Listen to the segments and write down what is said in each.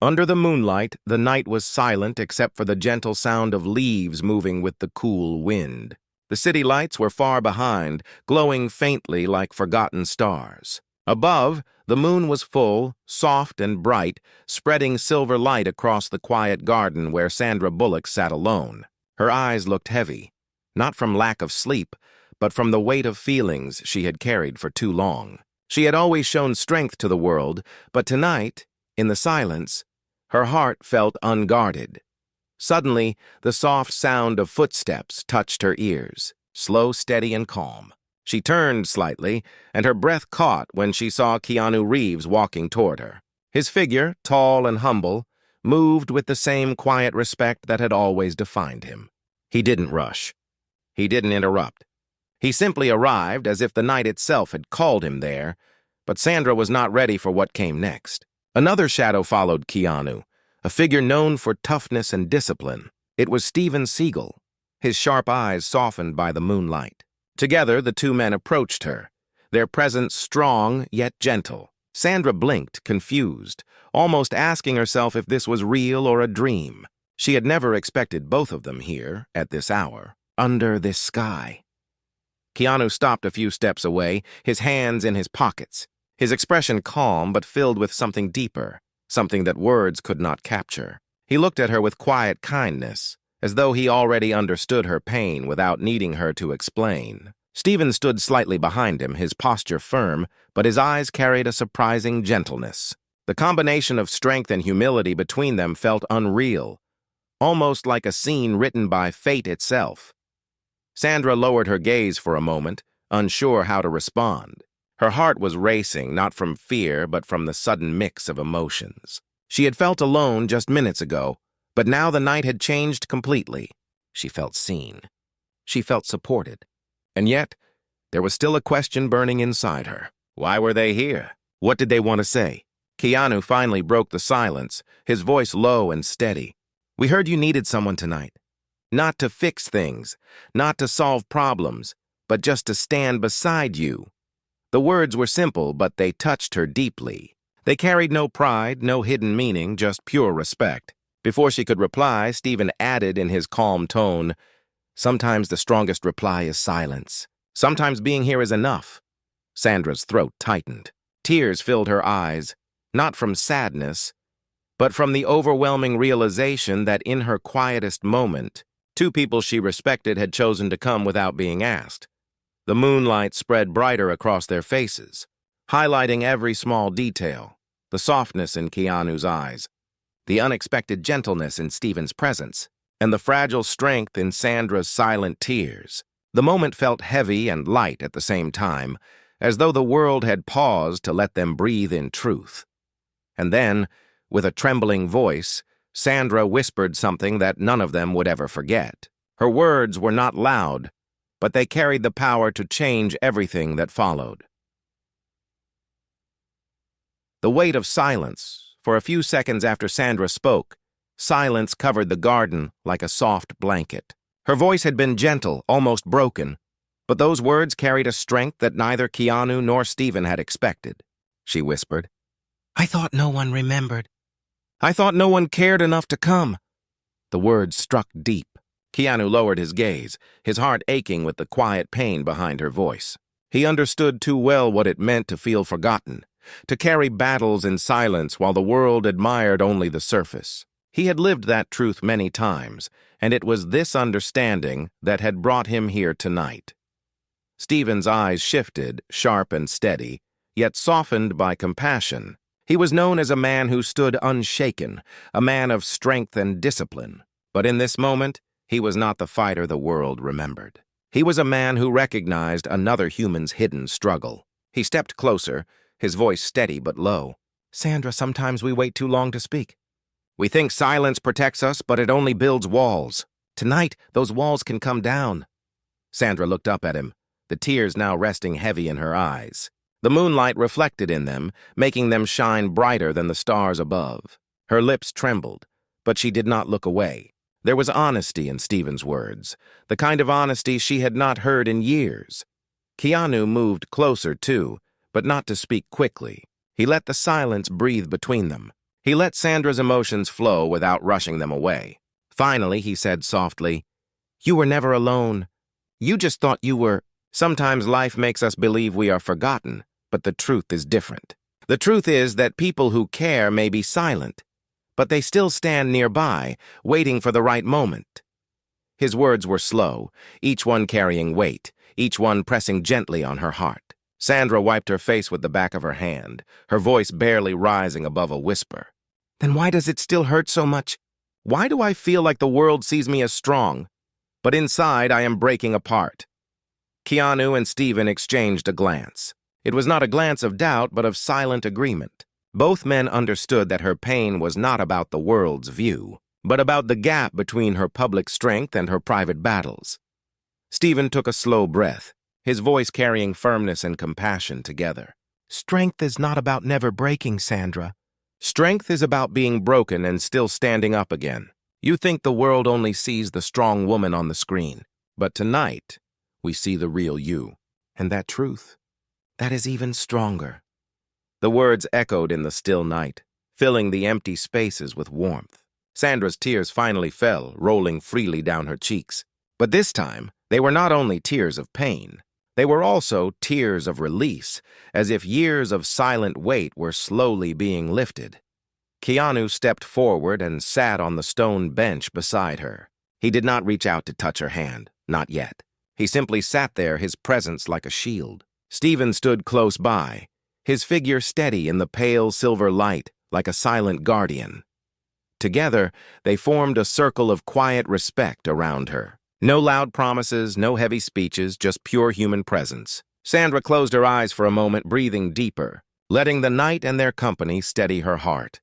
Under the moonlight, the night was silent except for the gentle sound of leaves moving with the cool wind. The city lights were far behind, glowing faintly like forgotten stars. Above, the moon was full, soft and bright, spreading silver light across the quiet garden where Sandra Bullock sat alone. Her eyes looked heavy, not from lack of sleep, but from the weight of feelings she had carried for too long. She had always shown strength to the world, but tonight, in the silence, her heart felt unguarded. Suddenly, the soft sound of footsteps touched her ears, slow, steady, and calm. She turned slightly, and her breath caught when she saw Keanu Reeves walking toward her. His figure, tall and humble, moved with the same quiet respect that had always defined him. He didn't rush. He didn't interrupt. He simply arrived as if the night itself had called him there, but Sandra was not ready for what came next. Another shadow followed Keanu, a figure known for toughness and discipline. It was Seagal, his sharp eyes softened by the moonlight. Together, the two men approached her, their presence strong yet gentle. Sandra blinked, confused, almost asking herself if this was real or a dream. She had never expected both of them here, at this hour, under this sky. Keanu stopped a few steps away, his hands in his pockets, his expression calm but filled with something deeper, something that words could not capture. He looked at her with quiet kindness, as though he already understood her pain without needing her to explain. Stephen stood slightly behind him, his posture firm, but his eyes carried a surprising gentleness. The combination of strength and humility between them felt unreal, almost like a scene written by fate itself. Sandra lowered her gaze for a moment, unsure how to respond. Her heart was racing, not from fear, but from the sudden mix of emotions. She had felt alone just minutes ago, but now the night had changed completely. She felt seen. She felt supported. And yet, there was still a question burning inside her. Why were they here? What did they want to say? Keanu finally broke the silence, his voice low and steady. "We heard you needed someone tonight. Not to fix things, not to solve problems, but just to stand beside you." The words were simple, but they touched her deeply. They carried no pride, no hidden meaning, just pure respect. Before she could reply, Stephen added in his calm tone, "Sometimes the strongest reply is silence. Sometimes being here is enough." Sandra's throat tightened. Tears filled her eyes, not from sadness, but from the overwhelming realization that in her quietest moment, two people she respected had chosen to come without being asked. The moonlight spread brighter across their faces, highlighting every small detail, the softness in Keanu's eyes, the unexpected gentleness in Stephen's presence, and the fragile strength in Sandra's silent tears. The moment felt heavy and light at the same time, as though the world had paused to let them breathe in truth. And then, with a trembling voice, Sandra whispered something that none of them would ever forget. Her words were not loud, but they carried the power to change everything that followed. The weight of silence, for a few seconds after Sandra spoke, silence covered the garden like a soft blanket. Her voice had been gentle, almost broken, but those words carried a strength that neither Keanu nor Stephen had expected. She whispered, "I thought no one remembered. I thought no one cared enough to come." The words struck deep. Keanu lowered his gaze, his heart aching with the quiet pain behind her voice. He understood too well what it meant to feel forgotten, to carry battles in silence while the world admired only the surface. He had lived that truth many times, and it was this understanding that had brought him here tonight. Stephen's eyes shifted, sharp and steady, yet softened by compassion. He was known as a man who stood unshaken, a man of strength and discipline. But in this moment, he was not the fighter the world remembered. He was a man who recognized another human's hidden struggle. He stepped closer, his voice steady but low. "Sandra, sometimes we wait too long to speak. We think silence protects us, but it only builds walls. Tonight, those walls can come down." Sandra looked up at him, the tears now resting heavy in her eyes. The moonlight reflected in them, making them shine brighter than the stars above. Her lips trembled, but she did not look away. There was honesty in Stephen's words, the kind of honesty she had not heard in years. Keanu moved closer, too, but not to speak quickly. He let the silence breathe between them. He let Sandra's emotions flow without rushing them away. Finally, he said softly, "You were never alone. You just thought you were. Sometimes life makes us believe we are forgotten, but the truth is different. The truth is that people who care may be silent, but they still stand nearby, waiting for the right moment." His words were slow, each one carrying weight, each one pressing gently on her heart. Sandra wiped her face with the back of her hand, her voice barely rising above a whisper. "Then why does it still hurt so much? Why do I feel like the world sees me as strong, but inside I am breaking apart?" Keanu and Stephen exchanged a glance. It was not a glance of doubt, but of silent agreement. Both men understood that her pain was not about the world's view, but about the gap between her public strength and her private battles. Stephen took a slow breath, his voice carrying firmness and compassion together. "Strength is not about never breaking, Sandra. Strength is about being broken and still standing up again. You think the world only sees the strong woman on the screen, but tonight we see the real you. And that truth, that is even stronger." The words echoed in the still night, filling the empty spaces with warmth. Sandra's tears finally fell, rolling freely down her cheeks. But this time, they were not only tears of pain. They were also tears of release, as if years of silent weight were slowly being lifted. Keanu stepped forward and sat on the stone bench beside her. He did not reach out to touch her hand, not yet. He simply sat there, his presence like a shield. Stephen stood close by, his figure steady in the pale silver light, like a silent guardian. Together, they formed a circle of quiet respect around her. No loud promises, no heavy speeches, just pure human presence. Sandra closed her eyes for a moment, breathing deeper, letting the night and their company steady her heart.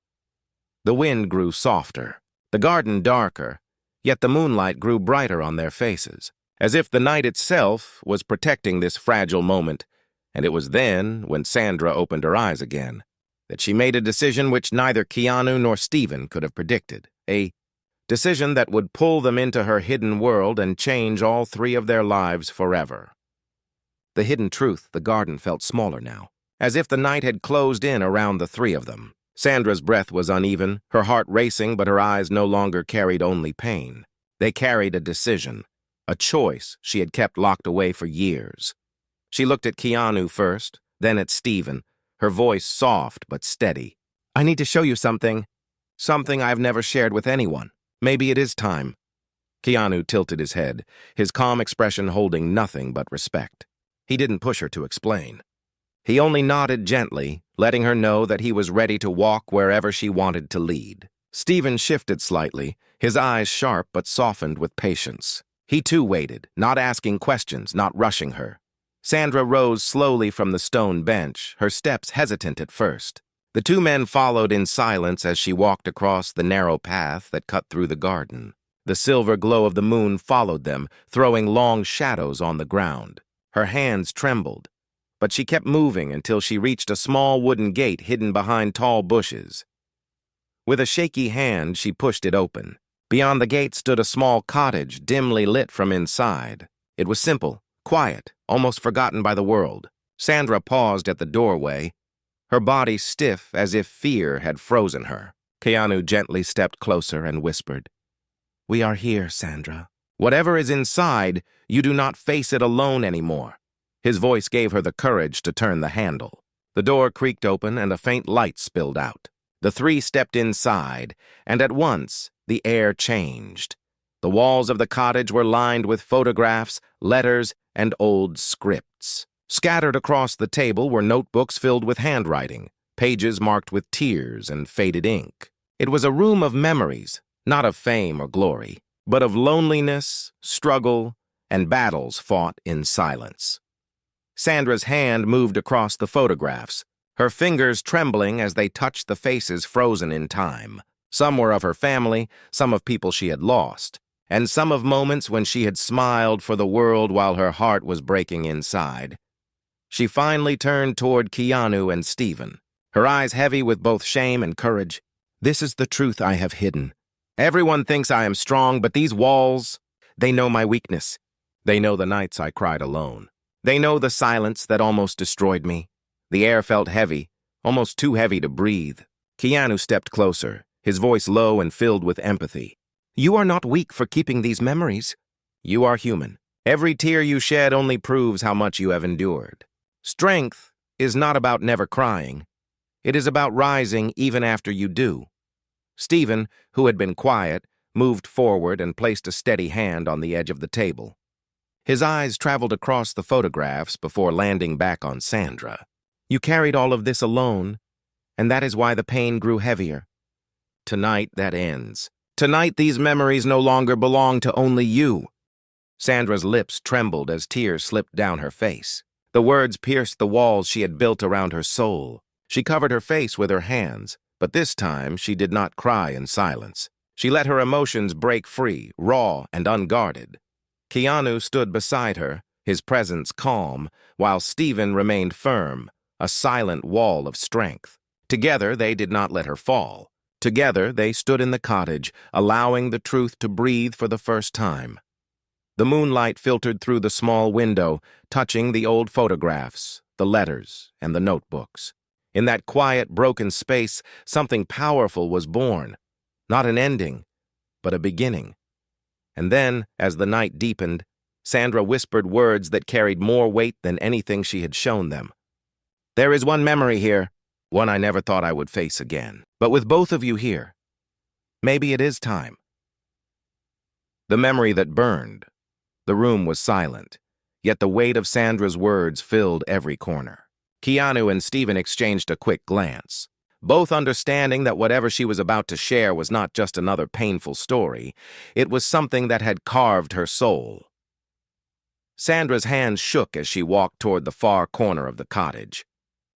The wind grew softer, the garden darker, yet the moonlight grew brighter on their faces, as if the night itself was protecting this fragile moment. And it was then, when Sandra opened her eyes again, that she made a decision which neither Keanu nor Stephen could have predicted. A decision that would pull them into her hidden world and change all three of their lives forever. The hidden truth, the garden felt smaller now, as if the night had closed in around the three of them. Sandra's breath was uneven, her heart racing, but her eyes no longer carried only pain. They carried a decision, a choice she had kept locked away for years. She looked at Keanu first, then at Stephen, her voice soft but steady. "I need to show you something. Something I've never shared with anyone. Maybe it is time." Keanu tilted his head, his calm expression holding nothing but respect. He didn't push her to explain. He only nodded gently, letting her know that he was ready to walk wherever she wanted to lead. Stephen shifted slightly, his eyes sharp but softened with patience. He too waited, not asking questions, not rushing her. Sandra rose slowly from the stone bench, her steps hesitant at first. The two men followed in silence as she walked across the narrow path that cut through the garden. The silver glow of the moon followed them, throwing long shadows on the ground. Her hands trembled, but she kept moving until she reached a small wooden gate hidden behind tall bushes. With a shaky hand, she pushed it open. Beyond the gate stood a small cottage, dimly lit from inside. It was simple, quiet, almost forgotten by the world. Sandra paused at the doorway, her body stiff as if fear had frozen her. Keanu gently stepped closer and whispered, "We are here, Sandra. Whatever is inside, you do not face it alone anymore." His voice gave her the courage to turn the handle. The door creaked open and a faint light spilled out. The three stepped inside, and at once the air changed. The walls of the cottage were lined with photographs, letters, and old scripts. Scattered across the table were notebooks filled with handwriting, pages marked with tears and faded ink. It was a room of memories, not of fame or glory, but of loneliness, struggle, and battles fought in silence. Sandra's hand moved across the photographs, her fingers trembling as they touched the faces frozen in time. Some were of her family, some of people she had lost, and some of moments when she had smiled for the world while her heart was breaking inside. She finally turned toward Keanu and Stephen, her eyes heavy with both shame and courage. "This is the truth I have hidden. Everyone thinks I am strong, but these walls, they know my weakness. They know the nights I cried alone. They know the silence that almost destroyed me. The air felt heavy, almost too heavy to breathe. Keanu stepped closer, his voice low and filled with empathy. You are not weak for keeping these memories. You are human. Every tear you shed only proves how much you have endured. Strength is not about never crying. It is about rising even after you do. Stephen, who had been quiet, moved forward and placed a steady hand on the edge of the table. His eyes traveled across the photographs before landing back on Sandra. You carried all of this alone, and that is why the pain grew heavier. Tonight, that ends. Tonight, these memories no longer belong to only you. Sandra's lips trembled as tears slipped down her face. The words pierced the walls she had built around her soul. She covered her face with her hands, but this time she did not cry in silence. She let her emotions break free, raw and unguarded. Keanu stood beside her, his presence calm, while Stephen remained firm, a silent wall of strength. Together, they did not let her fall. Together, they stood in the cottage, allowing the truth to breathe for the first time. The moonlight filtered through the small window, touching the old photographs, the letters, and the notebooks. In that quiet, broken space, something powerful was born. Not an ending, but a beginning. And then, as the night deepened, Sandra whispered words that carried more weight than anything she had shown them. There is one memory here, one I never thought I would face again. But with both of you here, maybe it is time. The memory that burned. The room was silent, yet the weight of Sandra's words filled every corner. Keanu and Stephen exchanged a quick glance, both understanding that whatever she was about to share was not just another painful story, it was something that had carved her soul. Sandra's hands shook as she walked toward the far corner of the cottage.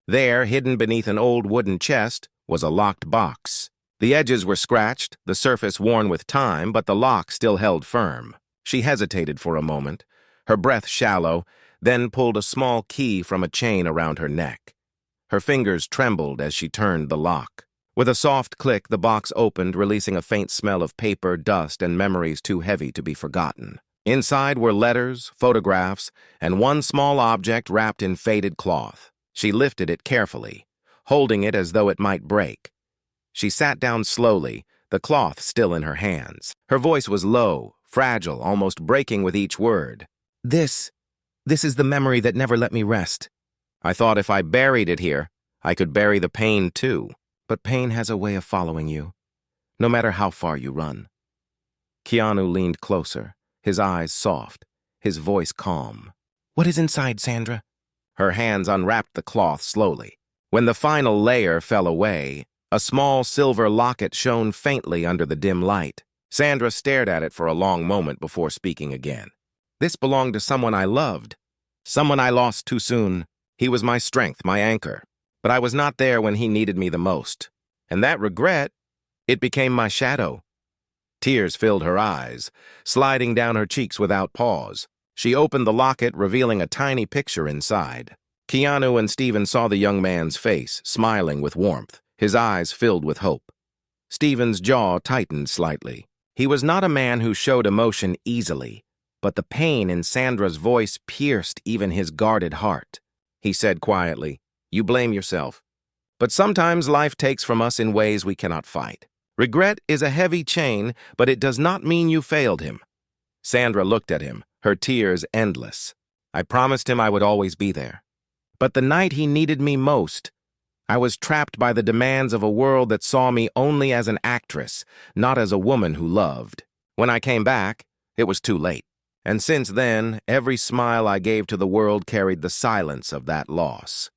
There, hidden beneath an old wooden chest, was a locked box. The edges were scratched, the surface worn with time, but the lock still held firm. She hesitated for a moment, her breath shallow, then pulled a small key from a chain around her neck. Her fingers trembled as she turned the lock. With a soft click, the box opened, releasing a faint smell of paper, dust, and memories too heavy to be forgotten. Inside were letters, photographs, and one small object wrapped in faded cloth. She lifted it carefully, holding it as though it might break. She sat down slowly, the cloth still in her hands. Her voice was low, fragile, almost breaking with each word. This is the memory that never let me rest. I thought if I buried it here, I could bury the pain too. But pain has a way of following you, no matter how far you run. Keanu leaned closer, his eyes soft, his voice calm. What is inside, Sandra? Her hands unwrapped the cloth slowly. When the final layer fell away, a small silver locket shone faintly under the dim light. Sandra stared at it for a long moment before speaking again. This belonged to someone I loved, someone I lost too soon. He was my strength, my anchor. But I was not there when he needed me the most. And that regret, it became my shadow. Tears filled her eyes, sliding down her cheeks without pause. She opened the locket, revealing a tiny picture inside. Keanu and Stephen saw the young man's face, smiling with warmth, his eyes filled with hope. Stephen's jaw tightened slightly. He was not a man who showed emotion easily, but the pain in Sandra's voice pierced even his guarded heart. He said quietly, "You blame yourself. But sometimes life takes from us in ways we cannot fight. Regret is a heavy chain, but it does not mean you failed him." Sandra looked at him, her tears endless. I promised him I would always be there. But the night he needed me most, I was trapped by the demands of a world that saw me only as an actress, not as a woman who loved. When I came back, it was too late. And since then, every smile I gave to the world carried the silence of that loss.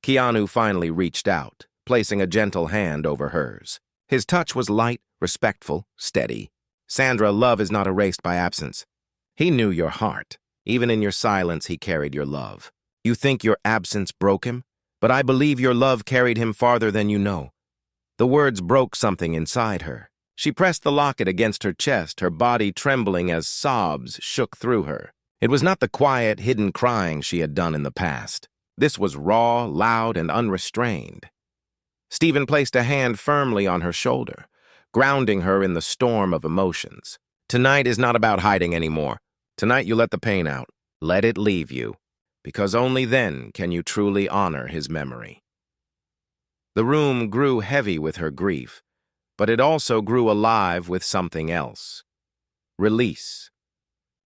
Keanu finally reached out, placing a gentle hand over hers. His touch was light, respectful, steady. Sandra, love is not erased by absence. He knew your heart. Even in your silence, he carried your love. You think your absence broke him? But I believe your love carried him farther than you know. The words broke something inside her. She pressed the locket against her chest, her body trembling as sobs shook through her. It was not the quiet, hidden crying she had done in the past. This was raw, loud, and unrestrained. Stephen placed a hand firmly on her shoulder, grounding her in the storm of emotions. Tonight is not about hiding anymore. Tonight you let the pain out. Let it leave you. Because only then can you truly honor his memory. The room grew heavy with her grief, but it also grew alive with something else. Release.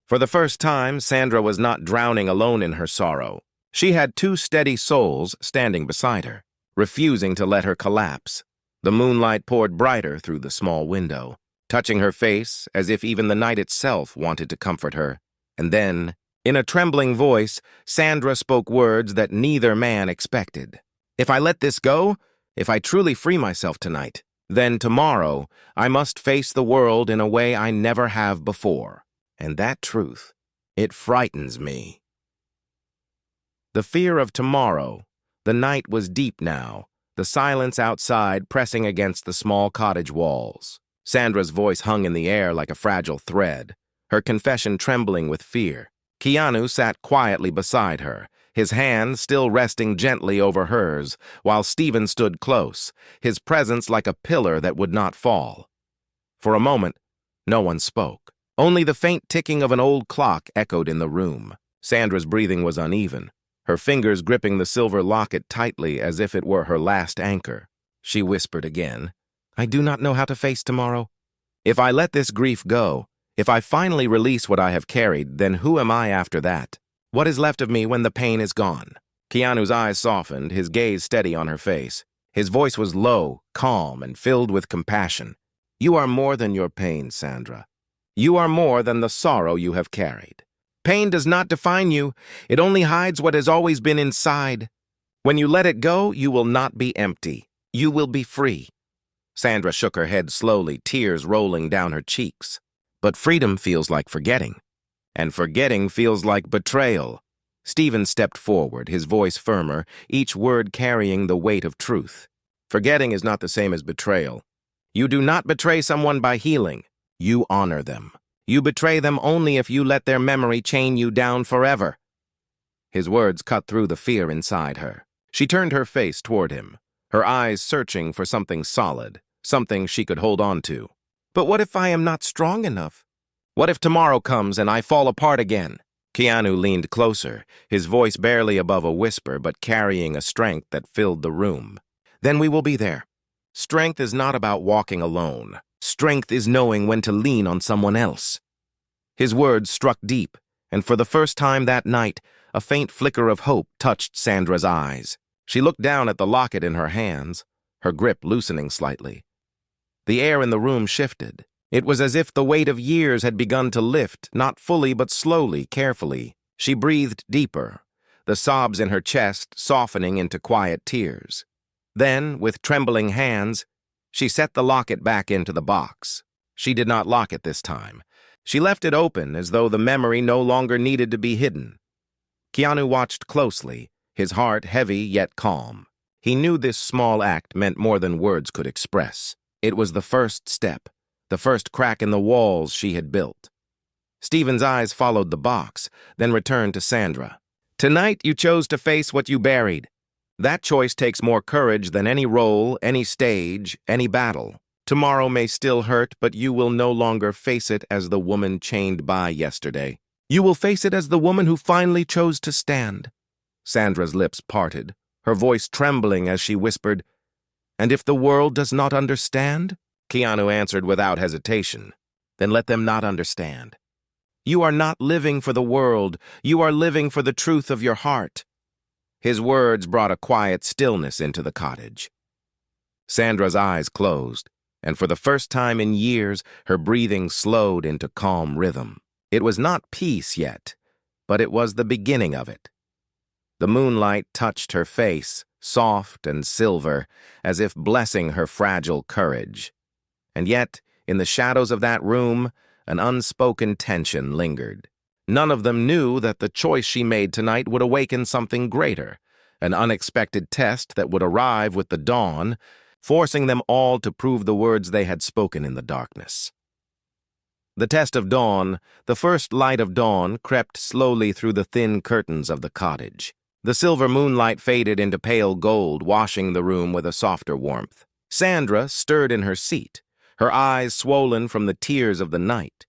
For the first time, Sandra was not drowning alone in her sorrow. She had two steady souls standing beside her, refusing to let her collapse. The moonlight poured brighter through the small window, touching her face as if even the night itself wanted to comfort her. And then, in a trembling voice, Sandra spoke words that neither man expected. If I let this go, if I truly free myself tonight, then tomorrow I must face the world in a way I never have before. And that truth, it frightens me. The fear of tomorrow. The night was deep now, the silence outside pressing against the small cottage walls. Sandra's voice hung in the air like a fragile thread, her confession trembling with fear. Keanu sat quietly beside her, his hand still resting gently over hers, while Stephen stood close, his presence like a pillar that would not fall. For a moment, no one spoke. Only the faint ticking of an old clock echoed in the room. Sandra's breathing was uneven, her fingers gripping the silver locket tightly as if it were her last anchor. She whispered again, I do not know how to face tomorrow. If I let this grief go, if I finally release what I have carried, then who am I after that? What is left of me when the pain is gone? Keanu's eyes softened, his gaze steady on her face. His voice was low, calm, and filled with compassion. You are more than your pain, Sandra. You are more than the sorrow you have carried. Pain does not define you. It only hides what has always been inside. When you let it go, you will not be empty. You will be free. Sandra shook her head slowly, tears rolling down her cheeks. But freedom feels like forgetting. And forgetting feels like betrayal. Stephen stepped forward, his voice firmer, each word carrying the weight of truth. Forgetting is not the same as betrayal. You do not betray someone by healing. You honor them. You betray them only if you let their memory chain you down forever. His words cut through the fear inside her. She turned her face toward him, her eyes searching for something solid, something she could hold on to. But what if I am not strong enough? What if tomorrow comes and I fall apart again? Keanu leaned closer, his voice barely above a whisper but carrying a strength that filled the room. Then we will be there. Strength is not about walking alone. Strength is knowing when to lean on someone else. His words struck deep, and for the first time that night, a faint flicker of hope touched Sandra's eyes. She looked down at the locket in her hands, her grip loosening slightly. The air in the room shifted. It was as if the weight of years had begun to lift, not fully but slowly, carefully. She breathed deeper, the sobs in her chest softening into quiet tears. Then, with trembling hands, she set the locket back into the box. She did not lock it this time. She left it open as though the memory no longer needed to be hidden. Keanu watched closely, his heart heavy yet calm. He knew this small act meant more than words could express. It was the first step, the first crack in the walls she had built. Stephen's eyes followed the box, then returned to Sandra. Tonight you chose to face what you buried. That choice takes more courage than any role, any stage, any battle. Tomorrow may still hurt, but you will no longer face it as the woman chained by yesterday. You will face it as the woman who finally chose to stand. Sandra's lips parted, her voice trembling as she whispered, And if the world does not understand? Keanu answered without hesitation. Then let them not understand. You are not living for the world. You are living for the truth of your heart. His words brought a quiet stillness into the cottage. Sandra's eyes closed, and for the first time in years, her breathing slowed into calm rhythm. It was not peace yet, but it was the beginning of it. The moonlight touched her face, soft and silver, as if blessing her fragile courage. And yet, in the shadows of that room, an unspoken tension lingered. None of them knew that the choice she made tonight would awaken something greater, an unexpected test that would arrive with the dawn, forcing them all to prove the words they had spoken in the darkness. The test of dawn, the first light of dawn, crept slowly through the thin curtains of the cottage. The silver moonlight faded into pale gold, washing the room with a softer warmth. Sandra stirred in her seat, her eyes swollen from the tears of the night,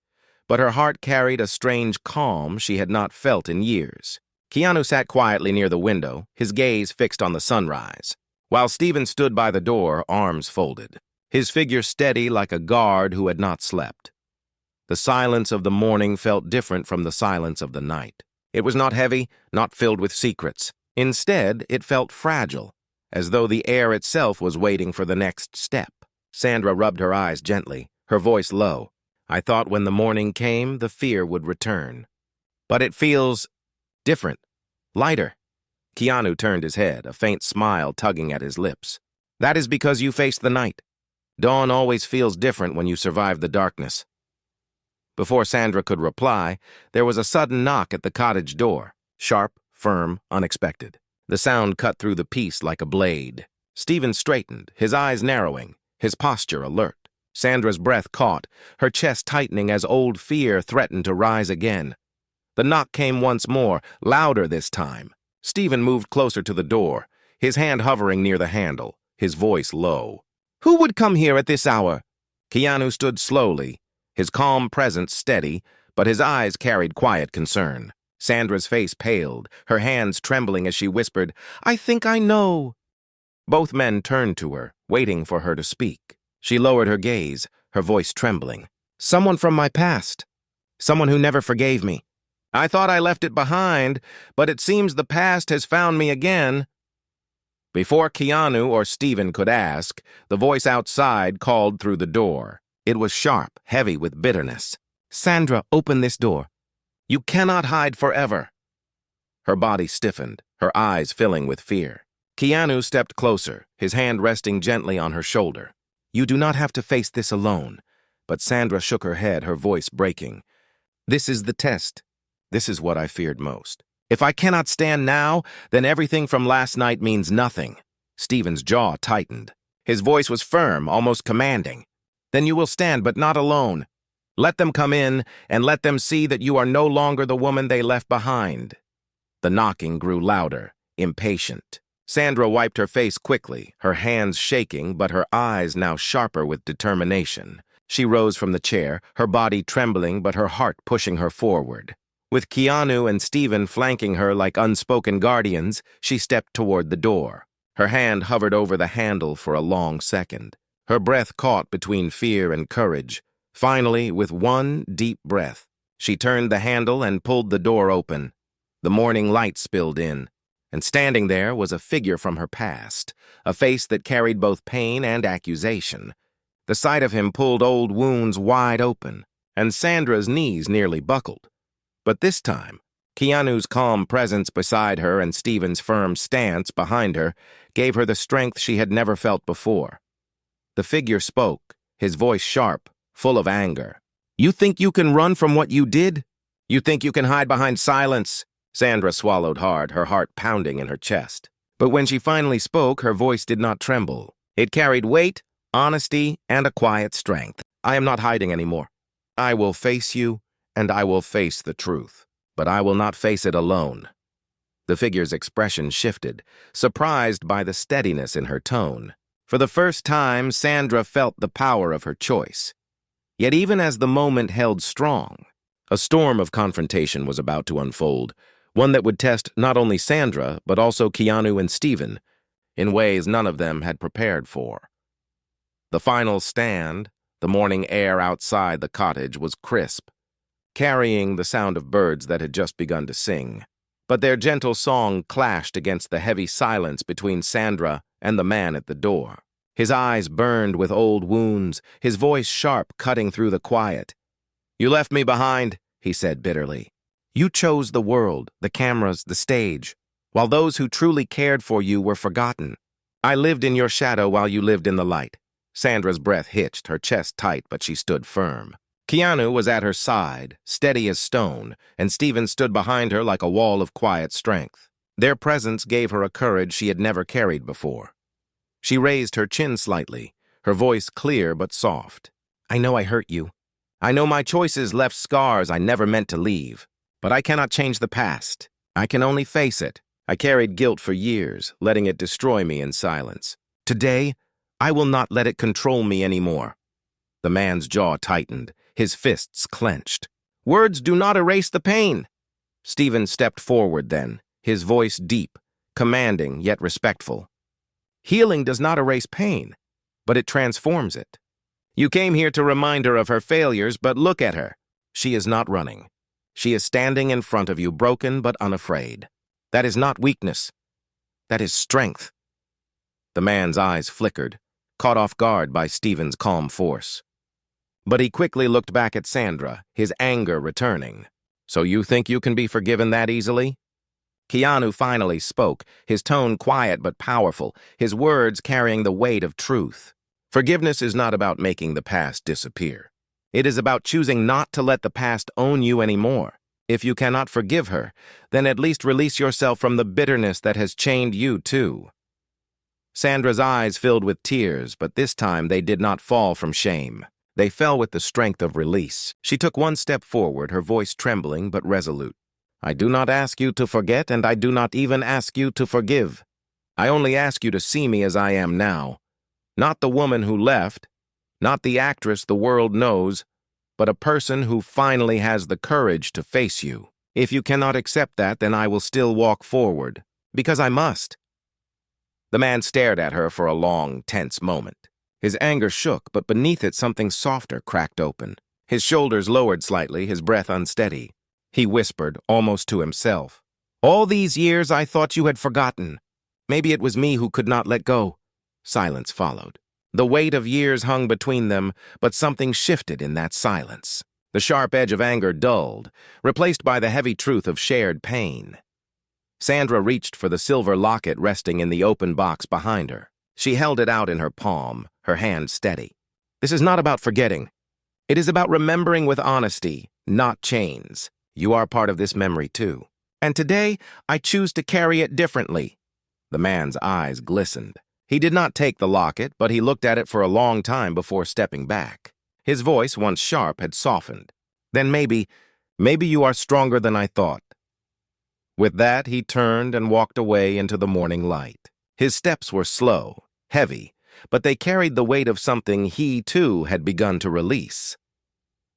but her heart carried a strange calm she had not felt in years. Keanu sat quietly near the window, his gaze fixed on the sunrise. while Stephen stood by the door, arms folded, his figure steady like a guard who had not slept. The silence of the morning felt different from the silence of the night. It was not heavy, not filled with secrets. Instead, it felt fragile, as though the air itself was waiting for the next step. Sandra rubbed her eyes gently, her voice low. I thought when the morning came, the fear would return. But it feels different, lighter. Keanu turned his head, a faint smile tugging at his lips. That is because you faced the night. Dawn always feels different when you survive the darkness. Before Sandra could reply, there was a sudden knock at the cottage door, sharp, firm, unexpected. The sound cut through the peace like a blade. Stephen straightened, his eyes narrowing, his posture alert. Sandra's breath caught, her chest tightening as old fear threatened to rise again. The knock came once more, louder this time. Stephen moved closer to the door, his hand hovering near the handle, his voice low. Who would come here at this hour? Keanu stood slowly, his calm presence steady, but his eyes carried quiet concern. Sandra's face paled, her hands trembling as she whispered, I think I know. Both men turned to her, waiting for her to speak. She lowered her gaze, her voice trembling. Someone from my past. Someone who never forgave me. I thought I left it behind, but it seems the past has found me again. Before Keanu or Stephen could ask, the voice outside called through the door. It was sharp, heavy with bitterness. Sandra, open this door. You cannot hide forever. Her body stiffened, her eyes filling with fear. Keanu stepped closer, his hand resting gently on her shoulder. You do not have to face this alone. But Sandra shook her head, her voice breaking. This is the test. This is what I feared most. If I cannot stand now, then everything from last night means nothing. Stephen's jaw tightened. His voice was firm, almost commanding. Then you will stand, but not alone. Let them come in, and let them see that you are no longer the woman they left behind. The knocking grew louder, impatient. Sandra wiped her face quickly, her hands shaking, but her eyes now sharper with determination. She rose from the chair, her body trembling, but her heart pushing her forward. With Keanu and Stephen flanking her like unspoken guardians, she stepped toward the door. Her hand hovered over the handle for a long second. Her breath caught between fear and courage. Finally, with one deep breath, she turned the handle and pulled the door open. The morning light spilled in, and standing there was a figure from her past, a face that carried both pain and accusation. The sight of him pulled old wounds wide open, and Sandra's knees nearly buckled. But this time, Keanu's calm presence beside her and Stephen's firm stance behind her gave her the strength she had never felt before. The figure spoke, his voice sharp, full of anger. You think you can run from what you did? You think you can hide behind silence? Sandra swallowed hard, her heart pounding in her chest. But when she finally spoke, her voice did not tremble. It carried weight, honesty, and a quiet strength. I am not hiding anymore. I will face you, and I will face the truth. But I will not face it alone. The figure's expression shifted, surprised by the steadiness in her tone. For the first time, Sandra felt the power of her choice. Yet even as the moment held strong, a storm of confrontation was about to unfold, one that would test not only Sandra, but also Keanu and Stephen, in ways none of them had prepared for. The final stand, the morning air outside the cottage, was crisp, carrying the sound of birds that had just begun to sing. But their gentle song clashed against the heavy silence between Sandra and the man at the door. His eyes burned with old wounds, his voice sharp, cutting through the quiet. You left me behind, he said bitterly. You chose the world, the cameras, the stage, while those who truly cared for you were forgotten. I lived in your shadow while you lived in the light. Sandra's breath hitched, her chest tight, but she stood firm. Keanu was at her side, steady as stone, and Stephen stood behind her like a wall of quiet strength. Their presence gave her a courage she had never carried before. She raised her chin slightly, her voice clear but soft. I know I hurt you. I know my choices left scars I never meant to leave. But I cannot change the past. I can only face it. I carried guilt for years, letting it destroy me in silence. Today, I will not let it control me anymore. The man's jaw tightened, his fists clenched. Words do not erase the pain. Stephen stepped forward then, his voice deep, commanding yet respectful. Healing does not erase pain, but it transforms it. You came here to remind her of her failures, but look at her. She is not running. She is standing in front of you, broken but unafraid. That is not weakness. That is strength. The man's eyes flickered, caught off guard by Stephen's calm force. But he quickly looked back at Sandra, his anger returning. So you think you can be forgiven that easily? Keanu finally spoke, his tone quiet but powerful, his words carrying the weight of truth. Forgiveness is not about making the past disappear. It is about choosing not to let the past own you anymore. If you cannot forgive her, then at least release yourself from the bitterness that has chained you too. Sandra's eyes filled with tears, but this time they did not fall from shame. They fell with the strength of release. She took one step forward, her voice trembling but resolute. I do not ask you to forget, and I do not even ask you to forgive. I only ask you to see me as I am now. Not the woman who left, not the actress the world knows, but a person who finally has the courage to face you. If you cannot accept that, then I will still walk forward, because I must. The man stared at her for a long, tense moment. His anger shook, but beneath it something softer cracked open. His shoulders lowered slightly, his breath unsteady. He whispered, almost to himself, All these years I thought you had forgotten. Maybe it was me who could not let go. Silence followed. The weight of years hung between them, but something shifted in that silence. The sharp edge of anger dulled, replaced by the heavy truth of shared pain. Sandra reached for the silver locket resting in the open box behind her. She held it out in her palm, her hand steady. This is not about forgetting. It is about remembering with honesty, not chains. You are part of this memory too. And today, I choose to carry it differently. The man's eyes glistened. He did not take the locket, but he looked at it for a long time before stepping back. His voice, once sharp, had softened. Then maybe you are stronger than I thought. With that, he turned and walked away into the morning light. His steps were slow, heavy, but they carried the weight of something he, too, had begun to release.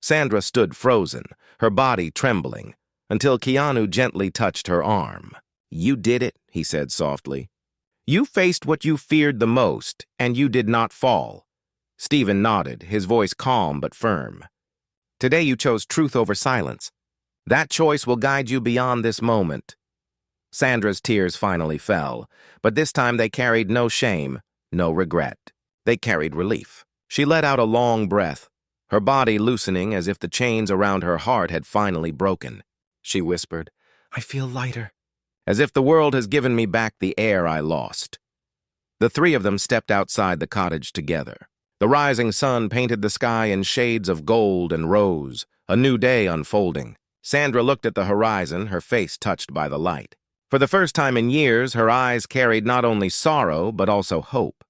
Sandra stood frozen, her body trembling, until Keanu gently touched her arm. You did it, he said softly. You faced what you feared the most, and you did not fall. Stephen nodded, his voice calm but firm. Today you chose truth over silence. That choice will guide you beyond this moment. Sandra's tears finally fell, but this time they carried no shame, no regret. They carried relief. She let out a long breath, her body loosening as if the chains around her heart had finally broken. She whispered, I feel lighter, as if the world has given me back the air I lost. The three of them stepped outside the cottage together. The rising sun painted the sky in shades of gold and rose, a new day unfolding. Sandra looked at the horizon, her face touched by the light. For the first time in years, her eyes carried not only sorrow, but also hope.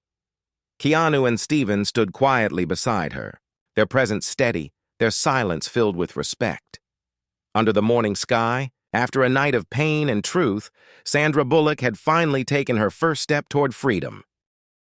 Keanu and Stephen stood quietly beside her, their presence steady, their silence filled with respect. Under the morning sky, after a night of pain and truth, Sandra Bullock had finally taken her first step toward freedom.